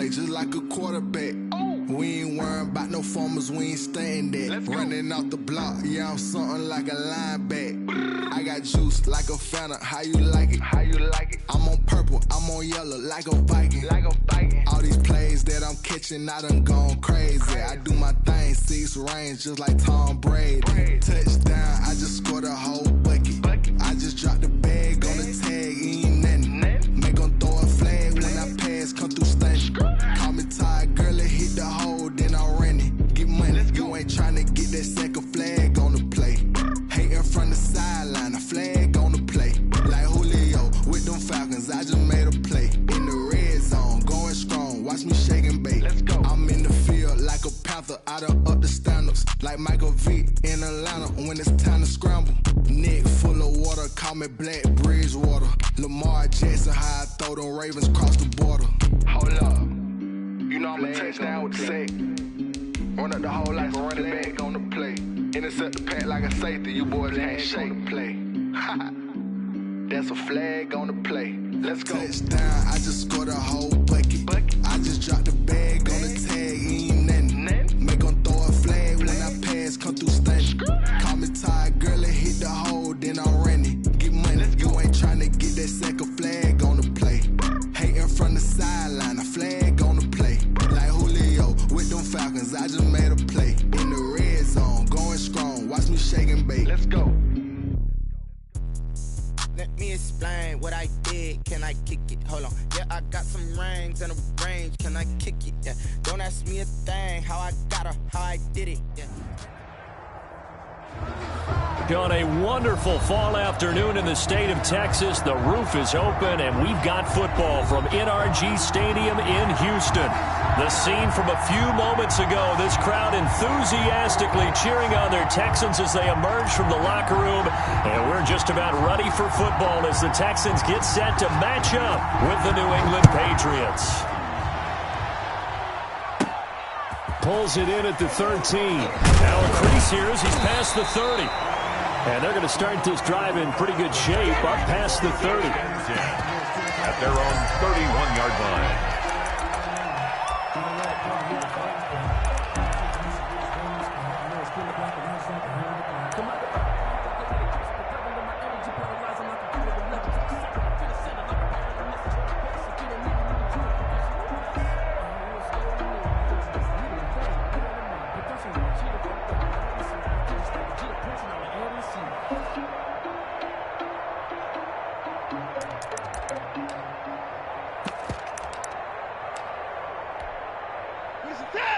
play just like a quarterback. We ain't worrying about no formers, we ain't staying there. Running out the block, yeah, I'm something like a linebacker. I got juice like a Fanta, how you like it? How you like it? I'm on purple, I'm on yellow, like a Viking. Like a Viking. All these plays that I'm catching, I done gone crazy. I do my thing, 6 range, just like Tom Brady. Touchdown, I just scored a whole bucket. I just dropped the bag on the tag, ain't nothing. Make 'em throw a flag when I pass, come through stunning. Call me tired, girl, it hit the hole, then I ran it. Get money, you ain't tryna get that second flag on the play. Hating from the sideline, a flag on the play. Like Julio with them Falcons, I just made a play. In the red zone, going strong, watch me shake and bake. I'm in the field like a Panther, I done up the standards. Like Michael Vick in Atlanta when it's time to scramble. Neck full of water, call me Black Bridgewater. Lamar Jackson, how I throw them Ravens cross the border. Hold up, you know I'm a touchdown with the sack. Run up the hole like a running back on the play. Intercept the pack like a safety, you boys can't shake the play. That's a flag on the play. Let's go. Touchdown, I just scored a whole bucket. I just dropped the bag on the tag, ain't nothing. Make 'em throw a flag when I pass, come through stunning. Call me tired, girl, it hit the hole, then I ran it. Get money, you ain't tryna get that second flag on the play. Hating from the sideline, a flag on the play. Like Julio with them Falcons, I just made a play. In the red zone, going strong, watch me shake and bake. Let's go. Let me explain what I did. Can I kick it? Hold on. Yeah, I got some rings and a range. Can I kick it? Yeah. Don't ask me a thing. How I got her, how I did it. Yeah. On a wonderful fall afternoon in the state of Texas, the roof is open, and we've got football from NRG Stadium in Houston. The scene from a few moments ago, this crowd enthusiastically cheering on their Texans as they emerge from the locker room, and we're just about ready for football as the Texans get set to match up with the New England Patriots. Pulls it in at the 13. Now a crease here as he's past the 30. And they're going to start this drive in pretty good shape up past the 30. At their own 31-yard line.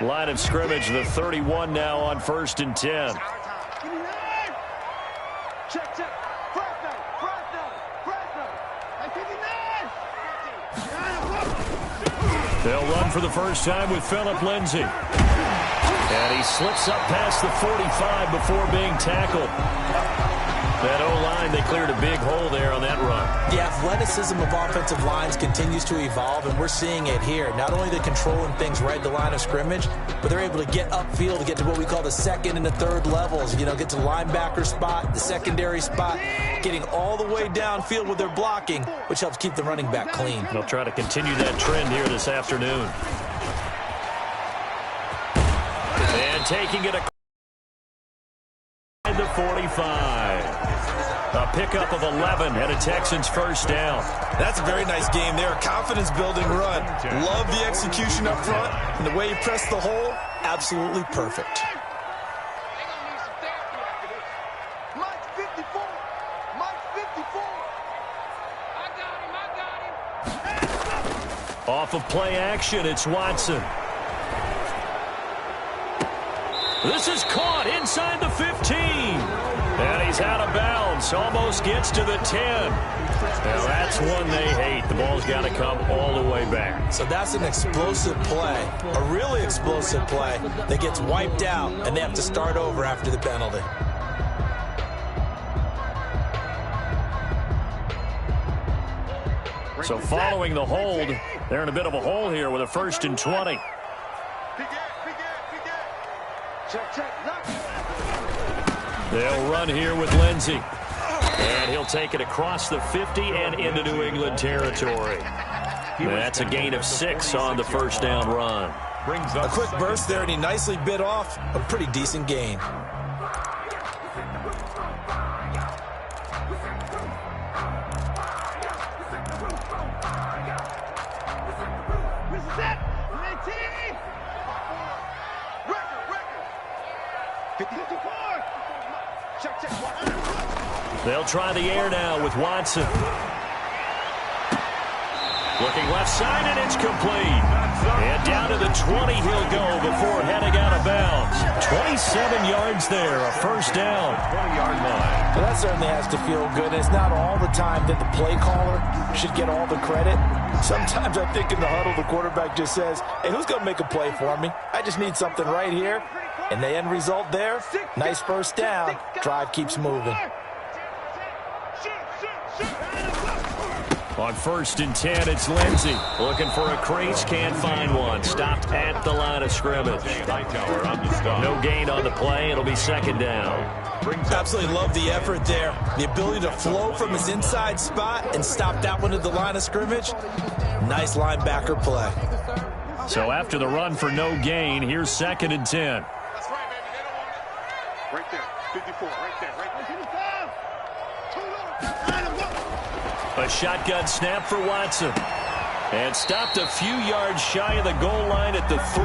Line of scrimmage, the 31 now on 1st and 10. They'll run for the first time with Phillip Lindsay. And he slips up past the 45 before being tackled. That O-line, they cleared a big hole there on that run. The athleticism of offensive lines continues to evolve, and we're seeing it here. Not only they're controlling things right at the line of scrimmage, but they're able to get upfield to get to what we call the second and the third levels. You know, get to the linebacker spot, the secondary spot, getting all the way downfield with their blocking, which helps keep the running back clean. They'll try to continue that trend here this afternoon. And taking it across the 45. A pickup of 11 and a Texans first down. That's a very nice game there. Confidence-building run. Love the execution up front. And the way he pressed the hole, absolutely perfect. Off of play action, it's Watson. This is caught inside the 15. And he's out of bounds. Almost gets to the 10. Now that's one they hate. The ball's got to come all the way back. So that's an explosive play, a really explosive play that gets wiped out, and they have to start over after the penalty. So following the hold, they're in a bit of a hole here with a 1st and 20. They'll run here with Lindsay. And he'll take it across the 50 and into New England territory. That's a gain of 6 on the first down run. A quick burst there, and he nicely bit off a pretty decent gain. They'll try the air now with Watson. Looking left side, and it's complete. And down to the 20 he'll go before heading out of bounds. 27 yards there, a first down. 20-yard line. Well, that certainly has to feel good. It's not all the time that the play caller should get all the credit. Sometimes I think in the huddle, the quarterback just says, hey, who's going to make a play for me? I just need something right here. And the end result there, nice first down. Drive keeps moving. On 1st and 10, it's Lindsey. Looking for a crease, can't find one. Stopped at the line of scrimmage. No gain on the play. It'll be 2nd down. Absolutely love the effort there. The ability to flow from his inside spot and stop that one at the line of scrimmage. Nice linebacker play. So after the run for no gain, here's 2nd and 10. That's right, baby. They don't want it. Right there. 54. Right there. Right there. A shotgun snap for Watson. And stopped a few yards shy of the goal line at the 3.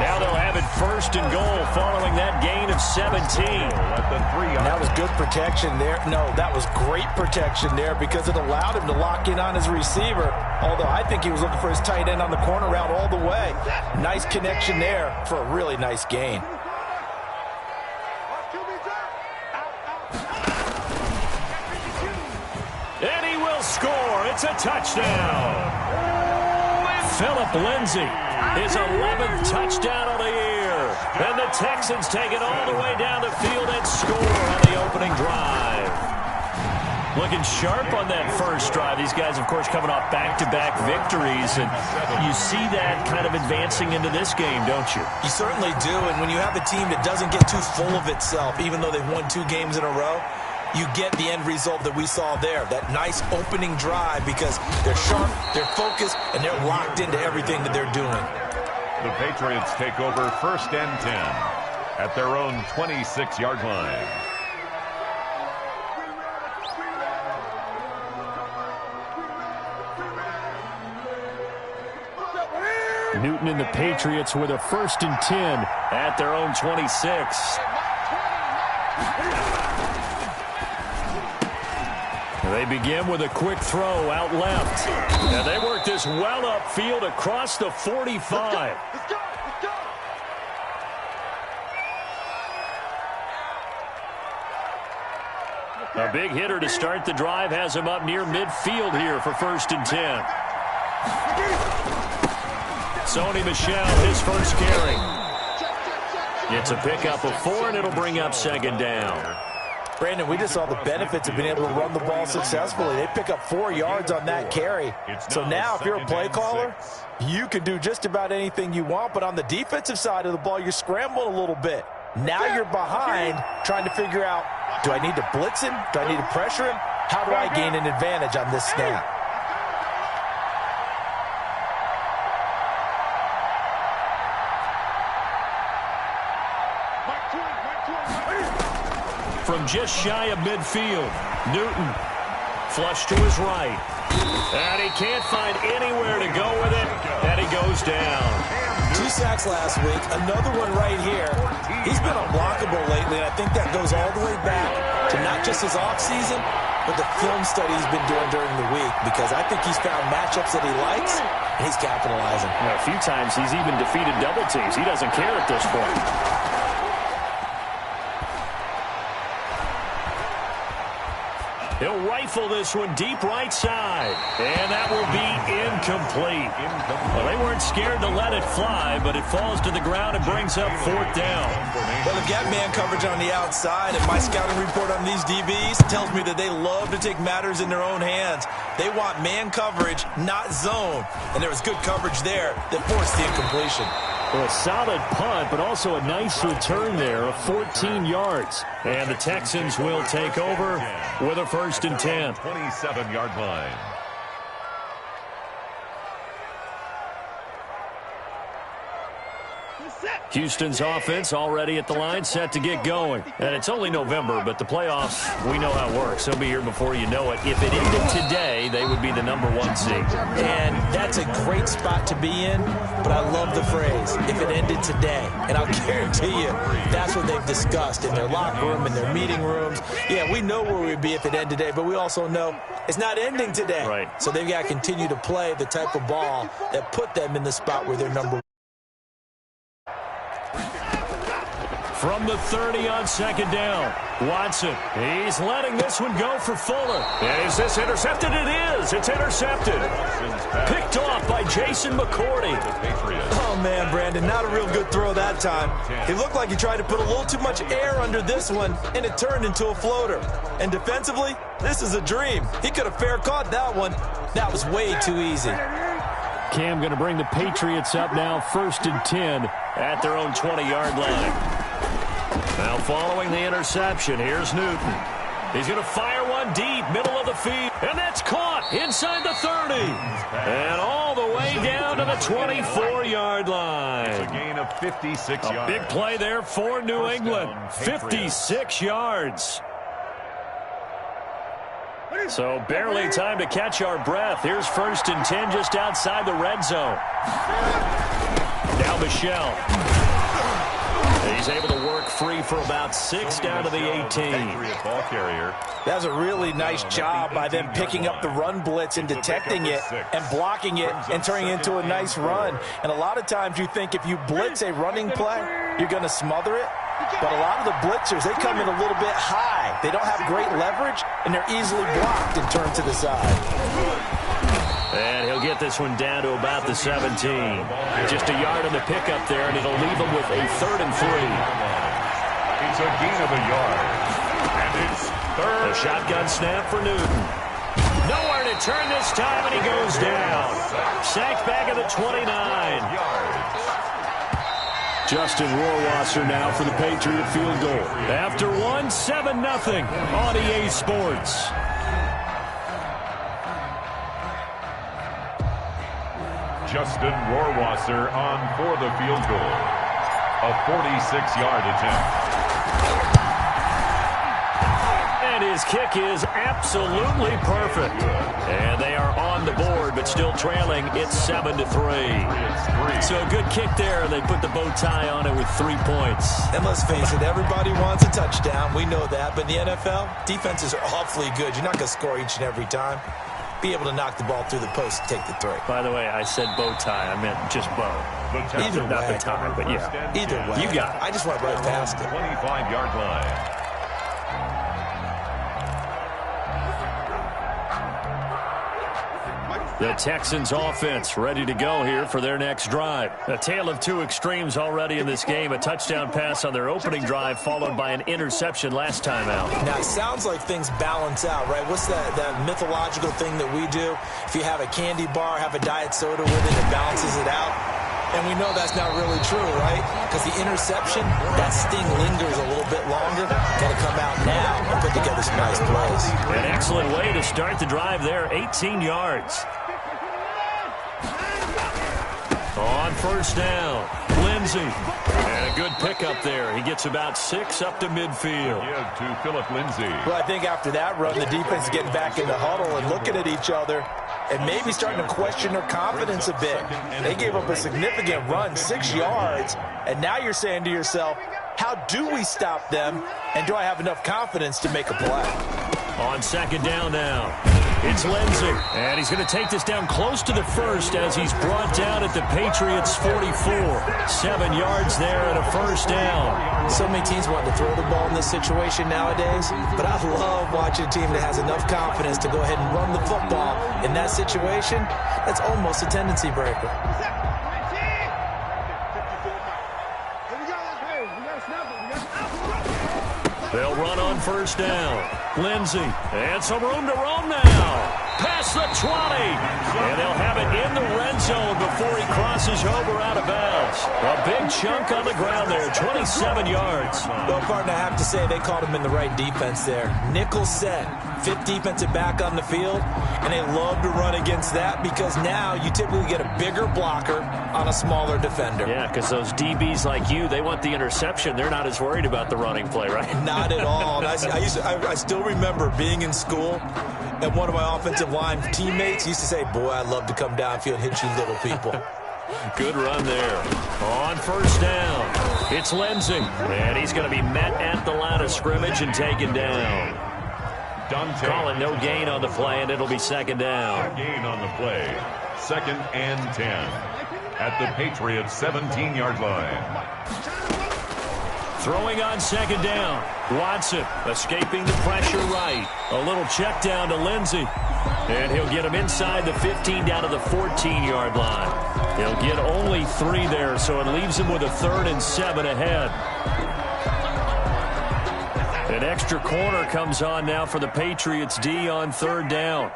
Now they'll have it 1st and goal following that gain of 17. And that was good protection there. No, that was great protection there because it allowed him to lock in on his receiver. Although I think he was looking for his tight end on the corner route all the way. Nice connection there for a really nice gain. Score, it's a touchdown. Philip Lindsay, his 11th touchdown of the year. And the Texans take it all the way down the field and score on the opening drive. Looking sharp on that first drive. These guys, of course, coming off back-to-back victories. And you see that kind of advancing into this game, don't you? You certainly do. And when you have a team that doesn't get too full of itself, even though they've won 2 games in a row, you get the end result that we saw there, that nice opening drive because they're sharp, they're focused, and they're locked into everything that they're doing. The Patriots take over 1st and 10 at their own 26-yard line. Newton and the Patriots with a 1st and 10 at their own 26. They begin with a quick throw out left. And they work this well upfield across the 45. Let's go. A big hitter to start the drive has him up near midfield here for 1st and 10. Sony Michel, his first carry. It's a pickup of 4, and it'll bring up 2nd down. Brandon, we just saw the benefits of being able to run the ball successfully. They pick up 4 yards on that carry. So now if you're a play caller, you can do just about anything you want. But on the defensive side of the ball, you're scrambling a little bit. Now you're behind trying to figure out, do I need to blitz him? Do I need to pressure him? How do I gain an advantage on this snap? From just shy of midfield, Newton flush to his right. And he can't find anywhere to go with it, and he goes down. 2 sacks last week, another one right here. He's been unblockable lately, and I think that goes all the way back to not just his offseason, but the film study he's been doing during the week, because I think he's found matchups that he likes, and he's capitalizing. A few times he's even defeated double teams. He doesn't care at this point. He'll rifle this one deep right side. And that will be incomplete. Well, they weren't scared to let it fly, but it falls to the ground and brings up 4th down. Well, they've got man coverage on the outside, and my scouting report on these DBs tells me that they love to take matters in their own hands. They want man coverage, not zone. And there was good coverage there that forced the incompletion. Well, a solid punt, but also a nice return there of 14 yards. And the Texans will take over with a 1st and 10. 27-yard line. Houston's offense already at the line, set to get going. And it's only November, but the playoffs, we know how it works. They'll be here before you know it. If it ended today, they would be the #1 seed. And that's a great spot to be in, but I love the phrase, if it ended today. And I'll guarantee you, that's what they've discussed in their locker room, in their meeting rooms. Yeah, we know where we'd be if it ended today, but we also know it's not ending today. Right. So they've got to continue to play the type of ball that put them in the spot where they're #1. From the 30 on second down, Watson. He's letting this one go for Fuller. And is this intercepted? It is. It's intercepted. Picked off by Jason McCourty. Oh, man, Brandon, not a real good throw that time. It looked like he tried to put a little too much air under this one, and it turned into a floater. And defensively, this is a dream. He could have fair caught that one. That was way too easy. Cam going to bring the Patriots up now, 1st and 10 at their own 20-yard line. Now following the interception, here's Newton. He's going to fire one deep, middle of the field. And that's caught inside the 30. And all the way down to the 24-yard line. It's a gain of 56 yards. A big play there for New England. 56 yards. So barely time to catch our breath. Here's 1st and 10 just outside the red zone. Now Michel. He's able to work free for about 6 down to the 18. Ball carrier. That was a really nice job by them picking up the run blitz and detecting it and blocking it and turning it into a nice run. And a lot of times you think if you blitz a running play, you're going to smother it. But a lot of the blitzers, they come in a little bit high. They don't have great leverage, and they're easily blocked and turned to the side. And he'll get this one down to about the 17. Just a yard on the pickup there, and it'll leave him with a 3rd and 3. It's a gain of a yard. And it's 3rd. The shotgun snap for Newton. Nowhere to turn this time, and he goes down. Sacked back at the 29. Justin Rohrwasser now for the Patriot field goal. After one, 7-0 on EA Sports. Justin Rohrwasser on for the field goal. A 46-yard attempt. And his kick is absolutely perfect. And they are on the board, but still trailing. It's 7-3. So a good kick there. They put the bow tie on it with 3 points. And let's face it, everybody wants a touchdown. We know that. But in the NFL, defenses are awfully good. You're not going to score each and every time. Be able to knock the ball through the post and take the three. By the way, I said bow tie. I meant just bow. Either way. Not the tie, but yeah. Either way. You got it. I just went right past it. 25-yard line. The Texans offense ready to go here for their next drive. A tale of two extremes already in this game. A touchdown pass on their opening drive followed by an interception last time out. Now, it sounds like things balance out, right? What's that mythological thing that we do? If you have a candy bar, have a diet soda with it, it balances it out. And we know that's not really true, right? Because the interception, that sting lingers a little bit longer. Got to come out now and put together some nice plays. An excellent way to start the drive there, 18 yards. On 1st down, Lindsey. And a good pickup there. He gets about 6 up to midfield. Give to Philip Lindsay. Well, I think after that run, the defense is getting back in the huddle and looking at each other and maybe starting to question their confidence a bit. They gave up a significant run, 6 yards, and now you're saying to yourself, how do we stop them, and do I have enough confidence to make a play? On 2nd down now, it's Lindsey. And he's going to take this down close to the 1st as he's brought down at the Patriots' 44. 7 yards there and a 1st down. So many teams want to throw the ball in this situation nowadays, but I love watching a team that has enough confidence to go ahead and run the football. In that situation, that's almost a tendency breaker. They'll run on 1st down. Lindsey, and some room to roam now. Past the 20. And they'll have it in the red zone before he crosses over out of bounds. A big chunk on the ground there, 27 yards. Well, partner, I have to say they caught him in the right defense there. Nickel set, fifth defensive back on the field, and they love to run against that because now you typically get a bigger blocker on a smaller defender. Yeah, because those DBs like you, they want the interception. They're not as worried about the running play, right? Not at all. I still remember being in school, and one of my offensive line teammates used to say, boy, I'd love to come downfield and hit you little people. Good run there. On first down, it's Lindsey. And he's going to be met at the line of scrimmage and taken down. Calling no gain on the play, and it'll be second down. Gain on the play. 2nd and 10 at the Patriots' 17-yard line. Throwing on second down. Watson escaping the pressure right. A little check down to Lindsey. And he'll get him inside the 15 down to the 14-yard line. He'll get only 3 there, so it leaves him with a 3rd and 7 ahead. An extra corner comes on now for the Patriots D on 3rd down.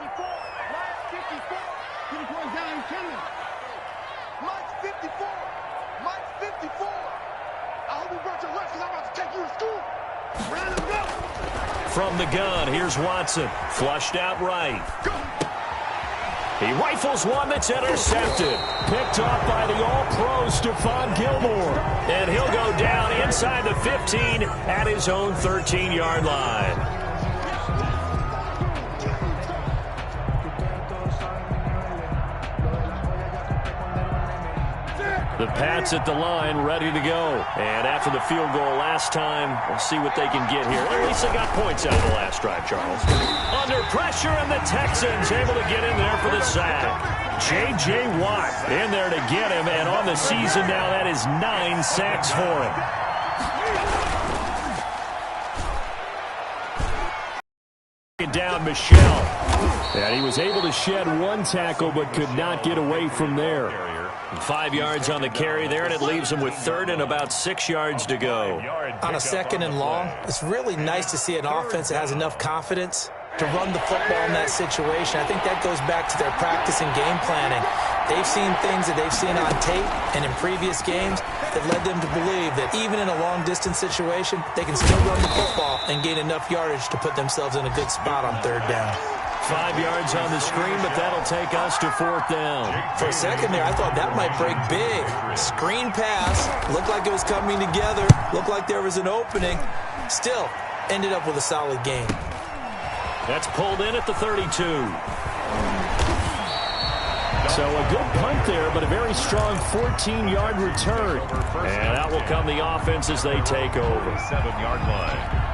From the gun, here's Watson. Flushed out right. He rifles one that's intercepted. Picked off by the all-pro Stephon Gilmore. And he'll go down inside the 15 at his own 13-yard line. The Pats at the line, ready to go. And after the field goal last time, we'll see what they can get here. At least they got points out of the last drive, Charles. Under pressure, and the Texans able to get in there for the sack. J.J. Watt in there to get him, and on the season now, that is 9 sacks for him. Down Michelle. And he was able to shed 1 tackle, but could not get away from there. 5 yards on the carry there, and it leaves him with 3rd and about 6 yards to go. On a 2nd and long, it's really nice to see an offense that has enough confidence to run the football in that situation. I think that goes back to their practice and game planning. They've seen things that they've seen on tape and in previous games that led them to believe that even in a long-distance situation, they can still run the football and gain enough yardage to put themselves in a good spot on 3rd down. 5 yards on the screen, but that'll take us to 4th down. For a second there, I thought that might break big. Screen pass. Looked like it was coming together. Looked like there was an opening. Still, ended up with a solid game. That's pulled in at the 32. So a good punt there, but a very strong 14-yard return. And out will come the offense as they take over. 7-yard line.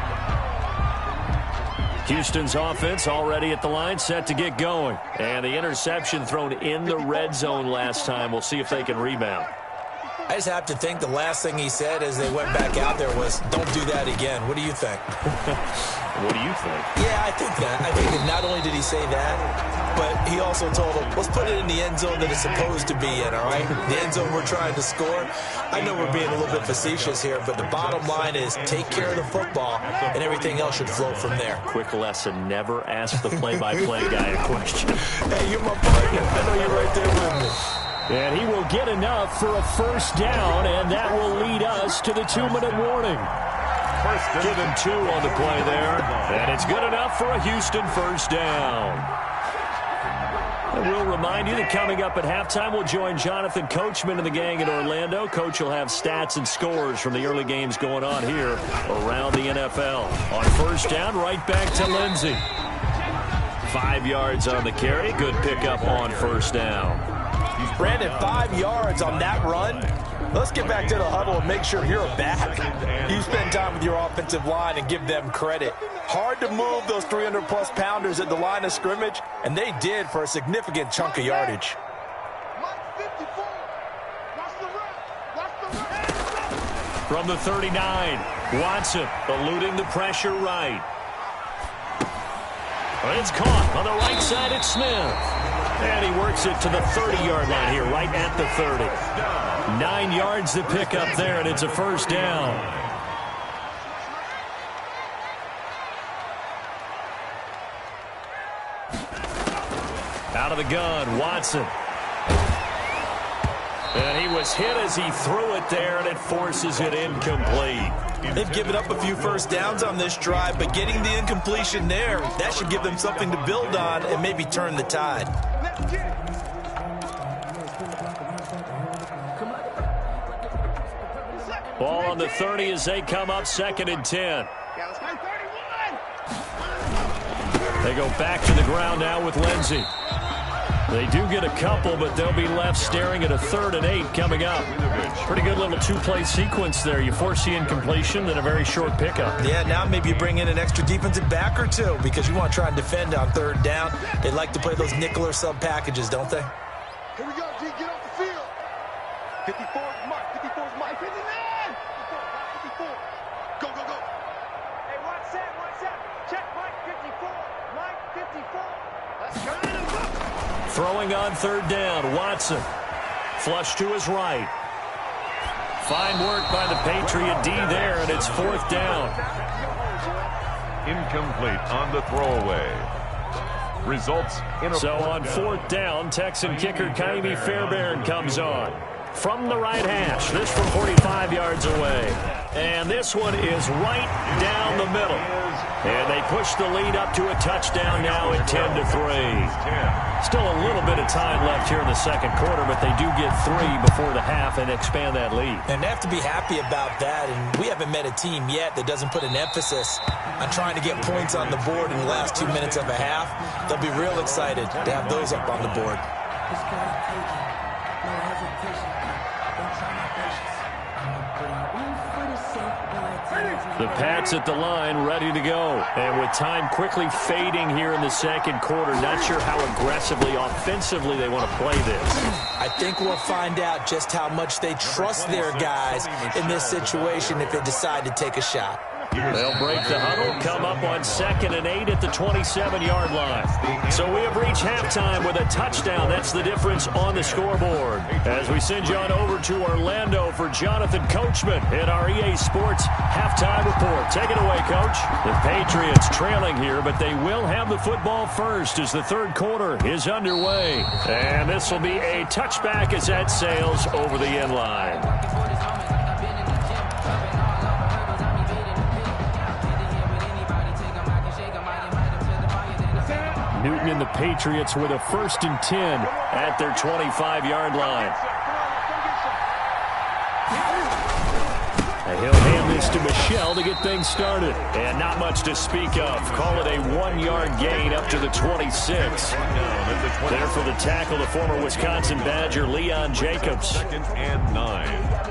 Houston's offense already at the line, set to get going. And the interception thrown in the red zone last time. We'll see if they can rebound. I just have to think the last thing he said as they went back out there was, don't do that again. What do you think? What do you think? Yeah, I think that. I think that not only did he say that, but he also told them, let's put it in the end zone that it's supposed to be in, all right? The end zone we're trying to score. I know we're being a little bit facetious here, but the bottom line is take care of the football, and everything else should flow from there. Quick lesson, never ask the play-by-play guy a question. Hey, you're my partner. I know you're right there with me. And he will get enough for a 1st down, and that will lead us to the 2-minute warning. Give him 2 on the play there, and it's good enough for a Houston 1st down. And we'll remind you that coming up at halftime, we'll join Jonathan Coachman and the gang in Orlando. Coach will have stats and scores from the early games going on here around the NFL. On 1st down, right back to Lindsey. 5 yards on the carry. Good pickup on 1st down. Brandon, 5 yards on that run. Let's get back to the huddle and make sure you're back. You spend time with your offensive line and give them credit. Hard to move those 300-plus pounders at the line of scrimmage, and they did for a significant chunk of yardage. From the 39, Watson eluding the pressure right. It's caught on the right side. It's Smith. And he works it to the 30-yard line here, right at the 30. 9 yards to pick up there, and it's a 1st down. Out of the gun, Watson. And he was hit as he threw it there, and it forces it incomplete. They've given up a few first downs on this drive, but getting the incompletion there, that should give them something to build on and maybe turn the tide. Ball on the 30 as they come up 2nd and 10. They go back to the ground now with Lindsey. They do get a couple, but they'll be left staring at a 3rd and 8 coming up. Pretty good little two-play sequence there. You force the incompletion, then a very short pickup. Yeah, now maybe you bring in an extra defensive back or two because you want to try and defend on 3rd down. They like to play those nickel or sub packages, don't they? Here we go, G. Get off the field. 54 is Mike. 54 is Mike. 59. 54. Go, go, go. Hey, watch that. Check Mike 54. Mike 54. Let's go. Throwing on 3rd down, Watson. Flush to his right. Fine work by the Patriot D there, and it's 4th down. Incomplete on the throwaway. Results in a So on 4th down, Texan kicker Kaimi Fairbairn comes on. From the right hash, this from 45 yards away. And this one is right down the middle. And they push the lead up to a touchdown now at 10-3. Still a little bit of time left here in the 2nd quarter, but they do get 3 before the half and expand that lead. And they have to be happy about that. And we haven't met a team yet that doesn't put an emphasis on trying to get points on the board in the last 2 minutes of a half. They'll be real excited to have those up on the board. The Pats at the line, ready to go. And with time quickly fading here in the 2nd quarter, not sure how aggressively, offensively they want to play this. I think we'll find out just how much they trust their guys in this situation if they decide to take a shot. They'll break the huddle, come up on 2nd and 8 at the 27-yard line. So we have reached halftime with a touchdown. That's the difference on the scoreboard. As we send you on over to Orlando for Jonathan Coachman in our EA Sports halftime report. Take it away, Coach. The Patriots trailing here, but they will have the football first as the 3rd quarter is underway. And this will be a touchback as that sails over the end line. Newton and the Patriots with a 1st and 10 at their 25-yard line. And he'll hand this to Michel to get things started. And not much to speak of. Call it a 1-yard gain up to the 26. There for the tackle, the former Wisconsin Badger, Leon Jacobs. 2nd and 9.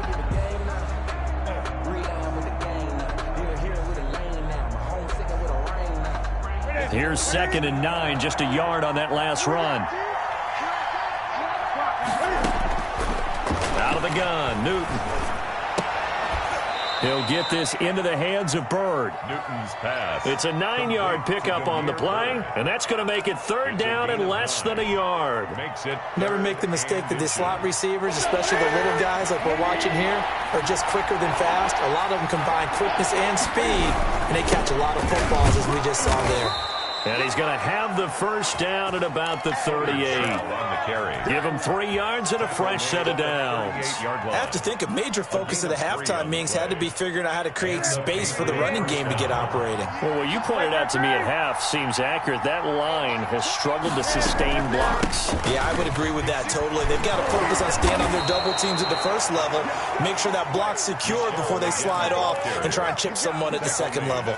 Here's 2nd and 9, just a yard on that last run. Out of the gun, Newton. He'll get this into the hands of Bird. Newton's pass. It's a 9-yard pickup on the play, and that's going to make it 3rd down and less than a yard. Never make the mistake that the slot receivers, especially the little guys like we're watching here, are just quicker than fast. A lot of them combine quickness and speed, and they catch a lot of footballs as we just saw there. And he's going to have the 1st down at about the 38. Give him 3 yards and a fresh set of downs. I have to think a major focus of the halftime meetings had to be figuring out how to create space for the running game to get operating. Well, what you pointed out to me at half seems accurate. That line has struggled to sustain blocks. Yeah, I would agree with that totally. They've got to focus on staying on their double teams at the 1st level, make sure that block's secured before they slide off and try and chip someone at the 2nd level.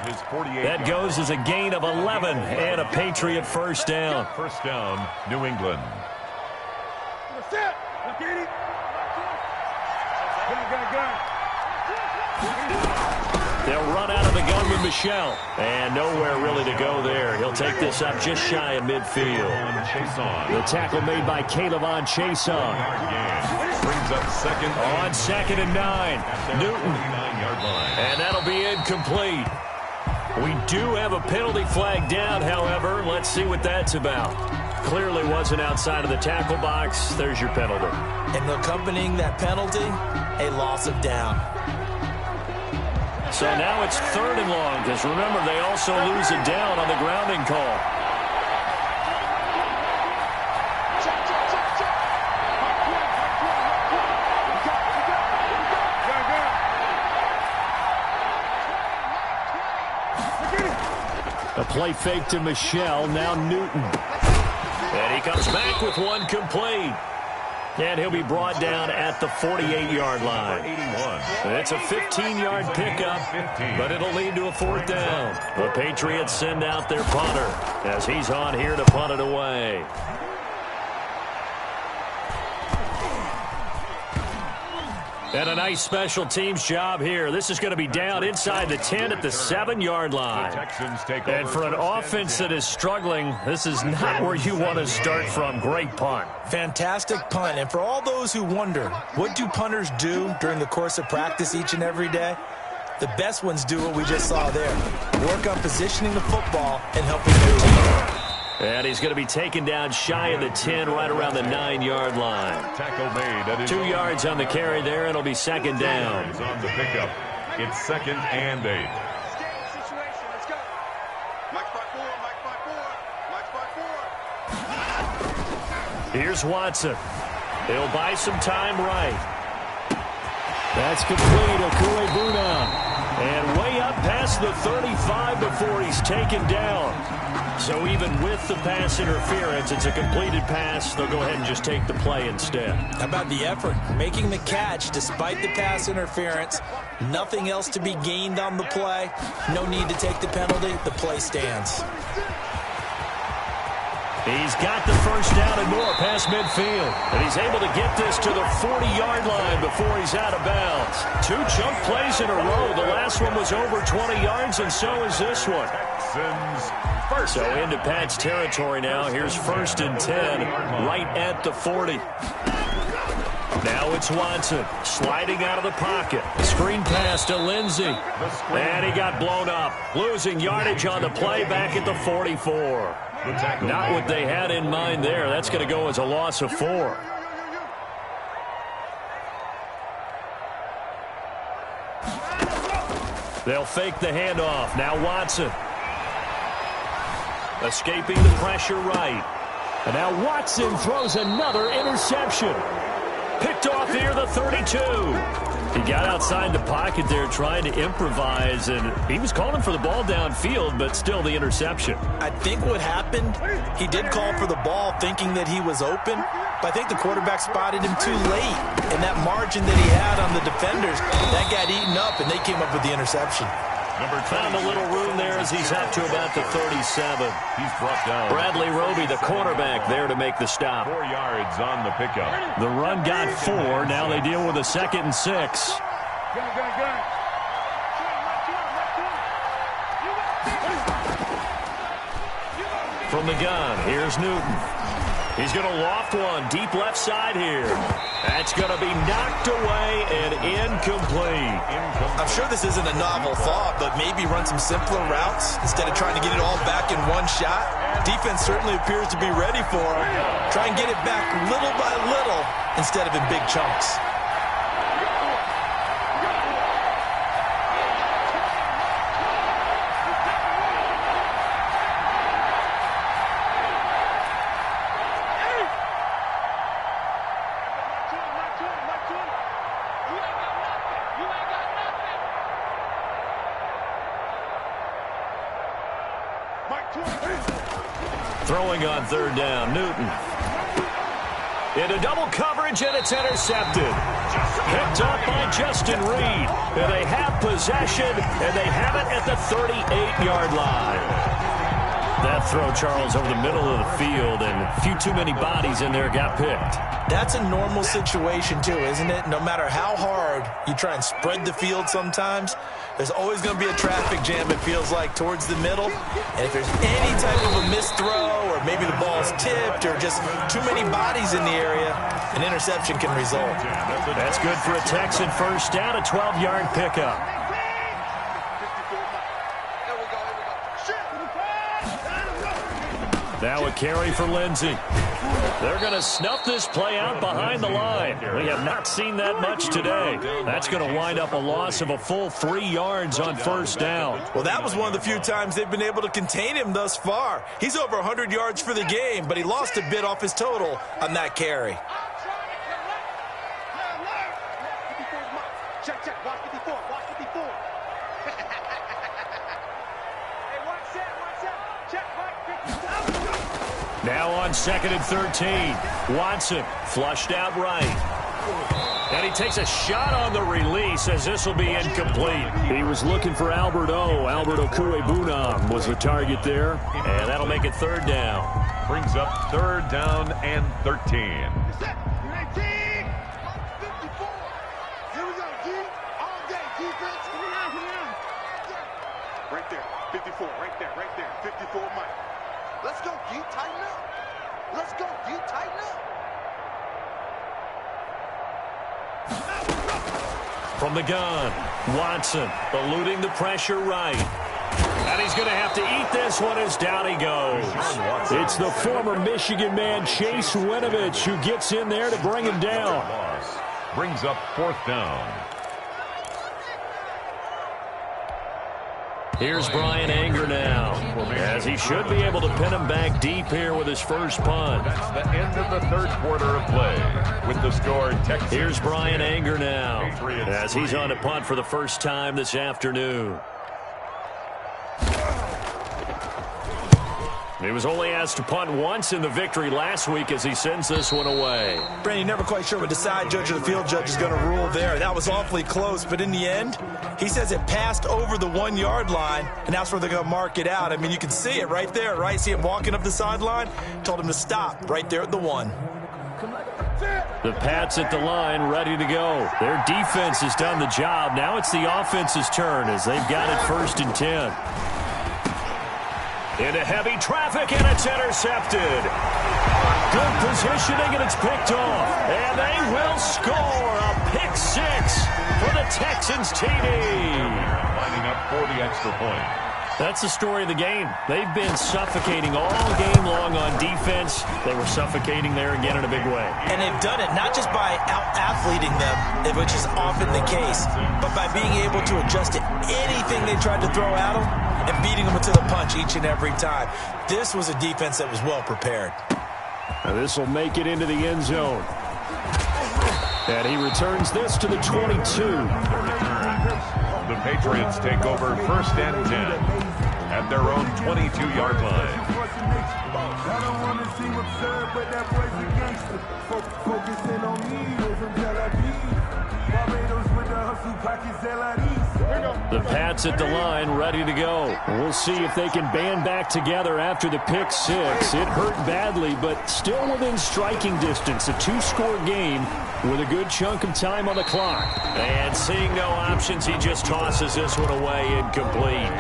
That goes as a gain of 11. And a Patriot 1st down. 1st down, New England. They'll run out of the gun with Michel. And nowhere really to go there. He'll take this up just shy of midfield. The tackle made by Caleb Chason. Brings up 2nd. On 2nd and 9. Newton. And that'll be incomplete. We do have a penalty flag down, however. Let's see what that's about. Clearly wasn't outside of the tackle box. There's your penalty. And accompanying that penalty, a loss of down. So now it's 3rd and long, because remember, they also lose a down on the grounding call. A play fake to Michelle, now Newton. And he comes back with one complete. And he'll be brought down at the 48-yard line. It's a 15-yard pickup, but it'll lead to a fourth down. The Patriots send out their punter as he's on here to punt it away. And a nice special teams job here. This is going to be down inside the 10 at the 7-yard line. And for an offense that is struggling, this is not where you want to start from. Great punt. Fantastic punt. And for all those who wonder, what do punters do during the course of practice each and every day? The best ones do what we just saw there. Work on positioning the football and helping their team. And he's going to be taken down shy of the 10, right around the 9-yard line. Tackle made. 2 yards on the carry there, and it'll be second down. On the pickup. It's 2nd and 8. Situation. Let's go. Mike 5-4. Mike 5-4. Here's Watson. He'll buy some time right. That's complete. Okuebuna. And way up past the 35 before he's taken down. So even with the pass interference, it's a completed pass. They'll go ahead and just take the play instead. How about the effort? Making the catch despite the pass interference. Nothing else to be gained on the play. No need to take the penalty. The play stands. He's got the first down and more past midfield. And he's able to get this to the 40-yard line before he's out of bounds. 2 chunk plays in a row. The last one was over 20 yards, and so is this one. So into Pat's territory now. Here's 1st and 10, right at the 40. Now it's Watson sliding out of the pocket. Screen pass to Lindsey. And he got blown up. Losing yardage on the play back at the 44. Not what they had in mind there. That's going to go as a loss of 4. They'll fake the handoff. Now Watson. Escaping the pressure right. And now Watson throws another interception. Picked off here, the 32. He got outside the pocket there trying to improvise, and he was calling for the ball downfield, but still the interception. I think what happened, he did call for the ball thinking that he was open, but I think the quarterback spotted him too late. And that margin that he had on the defenders, that got eaten up, and they came up with the interception. Found a little room there as he's up to about the 37. He's brought down. Bradley Roby, the cornerback, there to make the stop. 4 yards on the pickup. The run got 4. Now they deal with a 2nd and 6. From the gun, here's Newton. He's going to loft one deep left side here. That's going to be knocked away and incomplete. I'm sure this isn't a novel thought, but maybe run some simpler routes instead of trying to get it all back in one shot. Defense certainly appears to be ready for him. Try and get it back little by little instead of in big chunks. Throwing on 3rd down, Newton. Into double coverage, and it's intercepted. Picked up by Justin Reed. And they have possession, and they have it at the 38-yard line. That throw, Charles, over the middle of the field, and a few too many bodies in there got picked. That's a normal situation, too, isn't it? No matter how hard you try and spread the field sometimes, there's always going to be a traffic jam, it feels like, towards the middle. And if there's any type of a missed throw, or maybe the ball's tipped, or just too many bodies in the area, an interception can result. That's good for a Texan first down, a 12-yard pickup. Now a carry for Lindsey. They're going to snuff this play out behind the line. We have not seen that much today. That's going to wind up a loss of a full 3 yards on first down. Well, that was one of the few times they've been able to contain him thus far. He's over 100 yards for the game, but he lost a bit off his total on that carry. Check, watch 54, watch 54. Hey, watch Now on 2nd and 13. Watson flushed out right. And he takes a shot on the release as this will be incomplete. He was looking for Albert Okuebunam was the target there. And that'll make it 3rd down. Brings up 3rd down and 13. Right there, 54, right there, 54, Mike. Let's go, G, tighten up. Let's go, G, tighten up. From the gun, Watson eluding the pressure right. And he's going to have to eat this one as down he goes. It's the former Michigan man, Chase Winovich, who gets in there to bring him down. Brings up 4th down. Here's Brian Anger now, as he should be able to pin him back deep here with his first punt. That's the end of the 3rd quarter of play. With the score, Texans. Here's Brian Anger now, as he's on to punt for the first time this afternoon. He was only asked to punt once in the victory last week as he sends this one away. Brandon, you're never quite sure what the side judge or the field judge is going to rule there. That was awfully close, but in the end, he says it passed over the 1-yard line, and that's where they're going to mark it out. I mean, you can see it right there, right? See him walking up the sideline? Told him to stop right there at the 1. The Pats at the line, ready to go. Their defense has done the job. Now it's the offense's turn as they've got it 1st and 10. Into heavy traffic, and it's intercepted. Good positioning, and it's picked off. And they will score a pick 6 for the Texans TD. Lining up for the extra point. That's the story of the game. They've been suffocating all game long on defense. They were suffocating there again in a big way. And they've done it not just by out-athleting them, which is often the case, but by being able to adjust to anything they tried to throw at them and beating them to the punch each and every time. This was a defense that was well prepared. Now this will make it into the end zone. And he returns this to the 22. The Patriots take over 1st and 10 at their own 22-yard line. The Pats at the line, ready to go. We'll see if they can band back together after the pick 6. It hurt badly, but still within striking distance. A 2-score game with a good chunk of time on the clock. And seeing no options, he just tosses this one away, incomplete.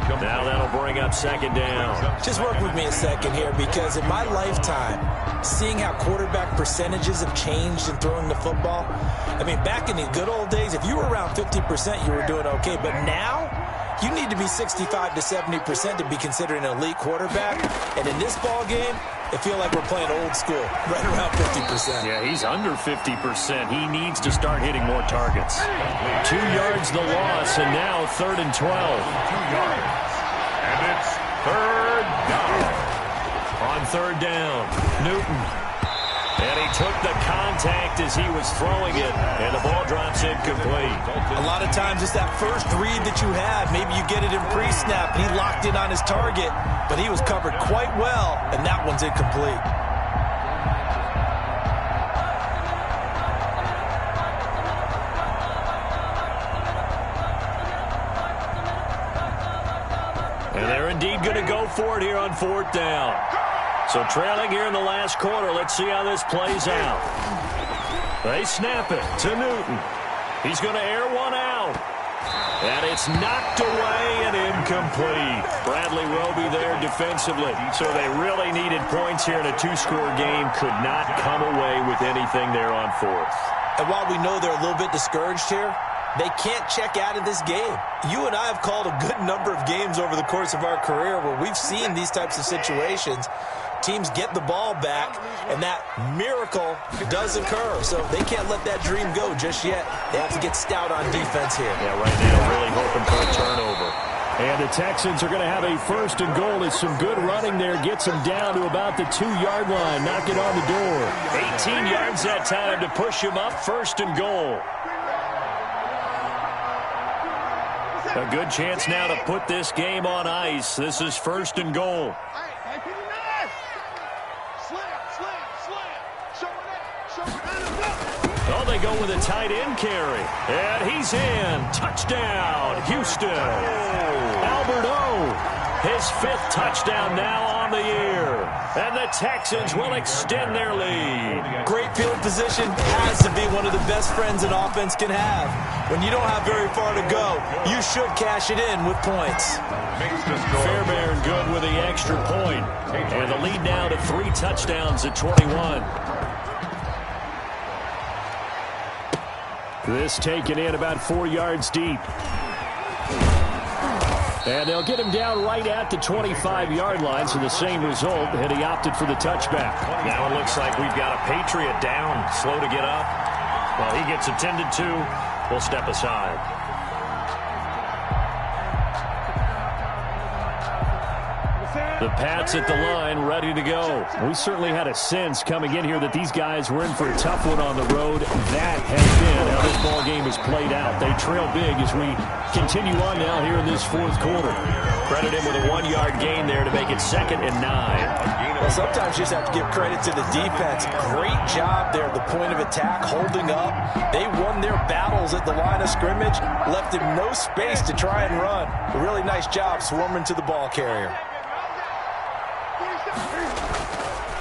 Now that'll bring up 2nd down. Just work with me a second here, because in my lifetime, seeing how quarterback percentages have changed in throwing the football, I mean, back in the good old days, if you were around 50%, you were doing okay. But now, you need to be 65 to 70% to be considered an elite quarterback. And in this ball game, I feel like we're playing old school, right around 50%. Yeah, he's under 50%. He needs to start hitting more targets. 2 yards the loss, and now 3rd and 12. 2 yards. And it's 3rd down. On 3rd down, Newton. And he took the contact as he was throwing it, and the ball drops incomplete. A lot of times it's that first read that you have. Maybe you get it in pre-snap, and he locked in on his target, but he was covered quite well, and that one's incomplete. And they're indeed going to go for it here on 4th down. So trailing here in the last quarter, let's see how this plays out. They snap it to Newton. He's going to air one out. And it's knocked away and incomplete. Bradley Roby there defensively. So they really needed points here in a 2-score game. Could not come away with anything there on 4th. And while we know they're a little bit discouraged here, they can't check out of this game. You and I have called a good number of games over the course of our career where we've seen these types of situations. Teams get the ball back, and that miracle does occur. So they can't let that dream go just yet. They have to get stout on defense here. Yeah, right now really hoping for a turnover. And the Texans are going to have a 1st and goal. It's some good running there. Gets them down to about the 2-yard line. Knock it on the door. 18 yards that time to push him up. 1st and goal. A good chance now to put this game on ice. This is 1st and goal. Oh, they go with a tight end carry. And he's in. Touchdown, Houston. Albert O. His 5th touchdown now on the year. And the Texans will extend their lead. Great field position has to be one of the best friends an offense can have. When you don't have very far to go, you should cash it in with points. Fairbairn good with the extra point. And the lead now to 3 touchdowns at 21. This taken in about 4 yards deep. And they'll get him down right at the 25-yard line, so the same result, and he opted for the touchback. Now it looks like we've got a Patriot down, slow to get up. Well, he gets attended to. We'll step aside. The Pats at the line, ready to go. We certainly had a sense coming in here that these guys were in for a tough one on the road. That has been how this ball game has played out. They trail big as we continue on now here in this 4th quarter. Credit him with a 1-yard gain there to make it 2nd and 9. Well, sometimes you just have to give credit to the defense. Great job there at the point of attack, holding up. They won their battles at the line of scrimmage, left him no space to try and run. A really nice job swarming to the ball carrier.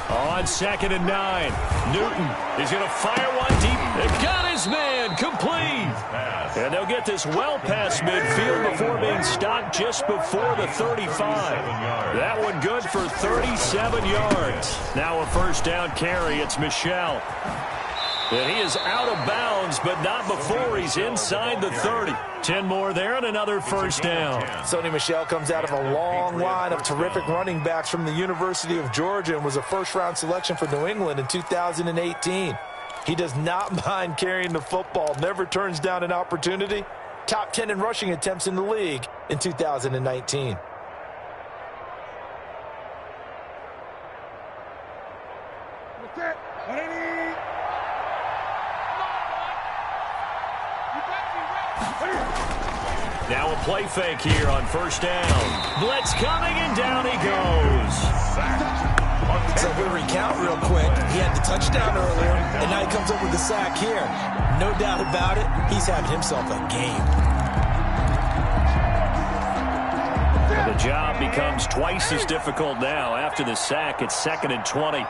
On 2nd and 9, Newton is going to fire one deep. They've got his man complete. And they'll get this well past midfield before being stopped just before the 35. That one good for 37 yards. Now a 1st down carry. It's Michel. And he is out of bounds, but not before he's inside the 30. 10 more there and another 1st down. Sony Michel comes out of a long line of terrific running backs from the University of Georgia and was a 1st-round selection for New England in 2018. He does not mind carrying the football, never turns down an opportunity. Top 10 in rushing attempts in the league in 2019. Now a play fake here on 1st down. Blitz coming, and down he goes. So we'll recount real quick. He had the touchdown earlier, and now he comes up with the sack here. No doubt about it, he's having himself a game. And the job becomes twice as difficult now. After the sack, it's 2nd and 20.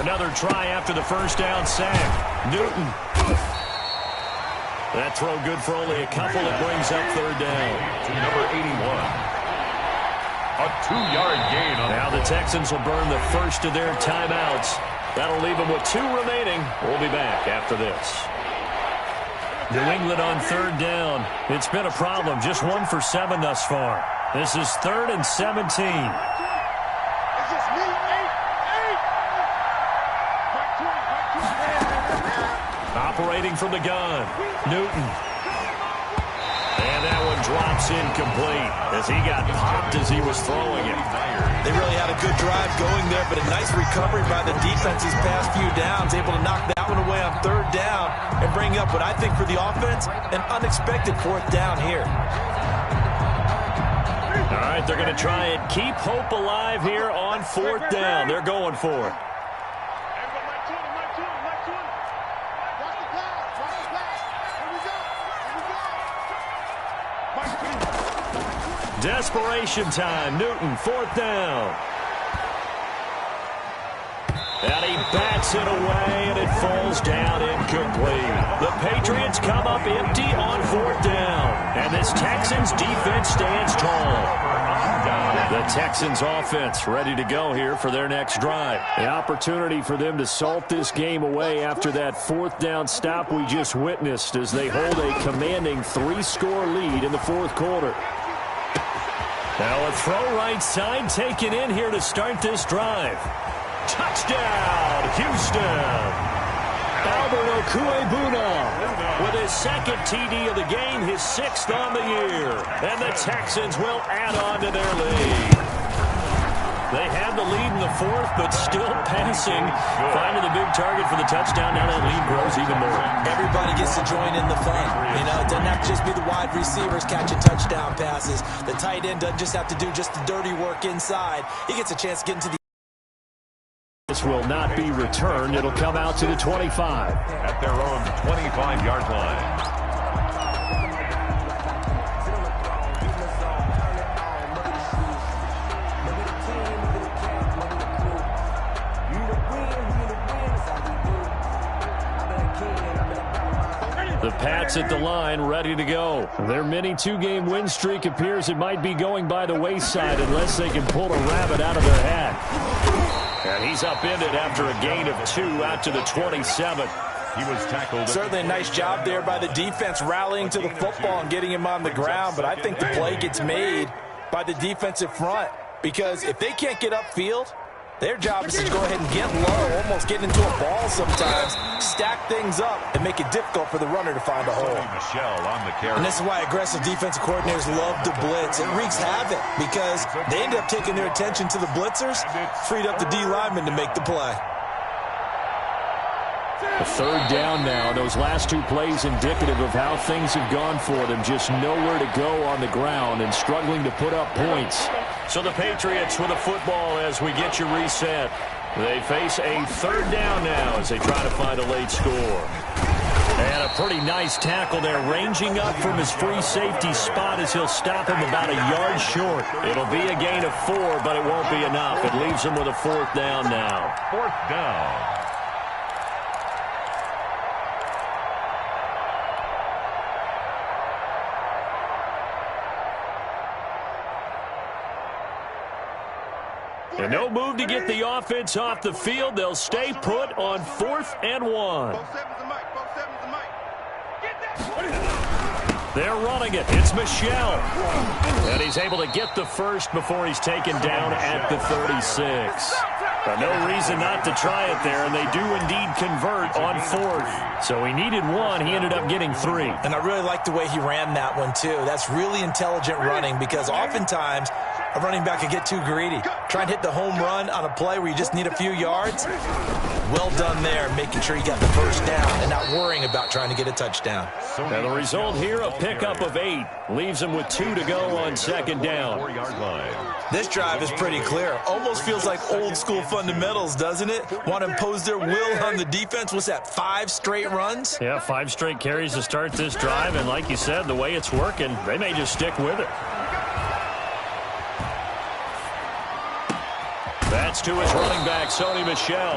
Another try after the 1st down sack. Newton. That throw good for only a couple. It brings up 3rd down. To number 81. A 2-yard gain on now the Texans will burn the first of their timeouts. That'll leave them with 2 remaining. We'll be back after this. New England on 3rd down. It's been a problem. Just 1 for 7 thus far. This is 3rd and 17. Operating from the gun, Newton. And that one drops incomplete as he got popped as he was throwing it. They really had a good drive going there, but a nice recovery by the defense these past few downs, able to knock that one away on 3rd down and bring up what I think for the offense, an unexpected 4th down here. All right, they're going to try and keep hope alive here on 4th down. They're going for it. Desperation time. Newton, 4th down. And he bats it away, and it falls down incomplete. The Patriots come up empty on 4th down. And this Texans defense stands tall. The Texans offense ready to go here for their next drive. The opportunity for them to salt this game away after that 4th down stop we just witnessed as they hold a commanding 3-score lead in the 4th quarter. Now a throw right side taken in here to start this drive. Touchdown, Houston. Albert Okuebuna with his 2nd TD of the game, his 6th on the year. And the Texans will add on to their lead. They had the lead in the fourth, but still passing. Finding the big target for the touchdown. Now that lead grows even more. Everybody gets to join in the fun. You know, it doesn't have to just be the wide receivers catching touchdown passes. The tight end doesn't just have to do just the dirty work inside. He gets a chance to get into the... This will not be returned. It'll come out to the 25. At their own 25-yard line. The Pats at the line, ready to go. Their mini two-game win streak appears it might be going by the wayside unless they can pull a rabbit out of their hat. And he's upended after a gain of 2 out to the 27. He was tackled. Certainly a nice job there by the defense rallying to the football and getting him on the ground, but I think the play gets made by the defensive front because if they can't get upfield, their job is to go ahead and get low, almost get into a ball sometimes, stack things up, and make it difficult for the runner to find a hole. And this is why aggressive defensive coordinators love to blitz. It wreaks havoc because they end up taking their attention to the blitzers, freed up the D lineman to make the play. A third down now. Those last 2 plays indicative of how things have gone for them. Just nowhere to go on the ground and struggling to put up points. So the Patriots with a football as we get you reset. They face a third down now as they try to find a late score. And a pretty nice tackle there, ranging up from his free safety spot as he'll stop him about a yard short. It'll be a gain of 4, but it won't be enough. It leaves him with a 4th down now. 4th down. And no move to get the offense off the field. They'll stay put on 4th and 1. They're running it. It's Michel. And he's able to get the first before he's taken down at the 36. No reason not to try it there, and they do indeed convert on 4th. So he needed 1. He ended up getting 3. And I really like the way he ran that one, too. That's really intelligent running because oftentimes a running back could get too greedy. Try and hit the home run on a play where you just need a few yards. Well done there, making sure you got the first down and not worrying about trying to get a touchdown. And the result here, a pickup of 8. Leaves him with 2 to go on 2nd down. 4-yard line. This drive is pretty clear. Almost feels like old school fundamentals, doesn't it? Want to impose their will on the defense. What's that, 5 straight runs? Yeah, 5 straight carries to start this drive. And like you said, the way it's working, they may just stick with it. That's to his running back, Sony Michel.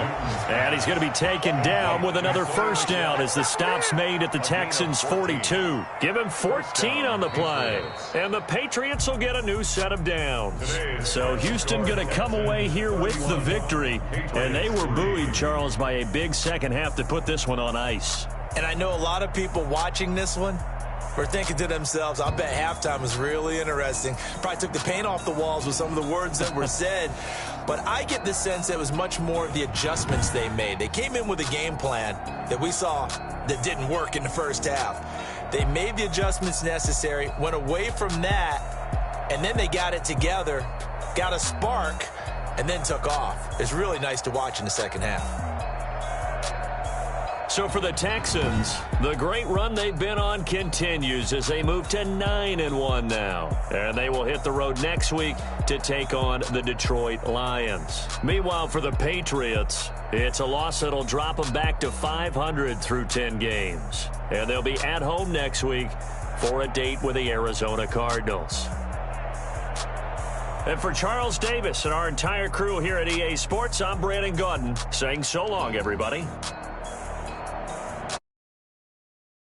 And he's going to be taken down with another first down as the stop's made at the Texans' 42. Give him 14 on the play. And the Patriots will get a new set of downs. So Houston going to come away here with the victory. And they were buoyed, Charles, by a big second half to put this one on ice. And I know a lot of people watching this one were thinking to themselves, I bet halftime was really interesting. Probably took the paint off the walls with some of the words that were said. But I get the sense that it was much more of the adjustments they made. They came in with a game plan that we saw that didn't work in the first half. They made the adjustments necessary, went away from that, and then they got it together, got a spark, and then took off. It's really nice to watch in the second half. So for the Texans, the great run they've been on continues as they move to 9-1 now. And they will hit the road next week to take on the Detroit Lions. Meanwhile, for the Patriots, it's a loss that'll drop them back to 500 through 10 games. And they'll be at home next week for a date with the Arizona Cardinals. And for Charles Davis and our entire crew here at EA Sports, I'm Brandon Gaudin saying so long, everybody.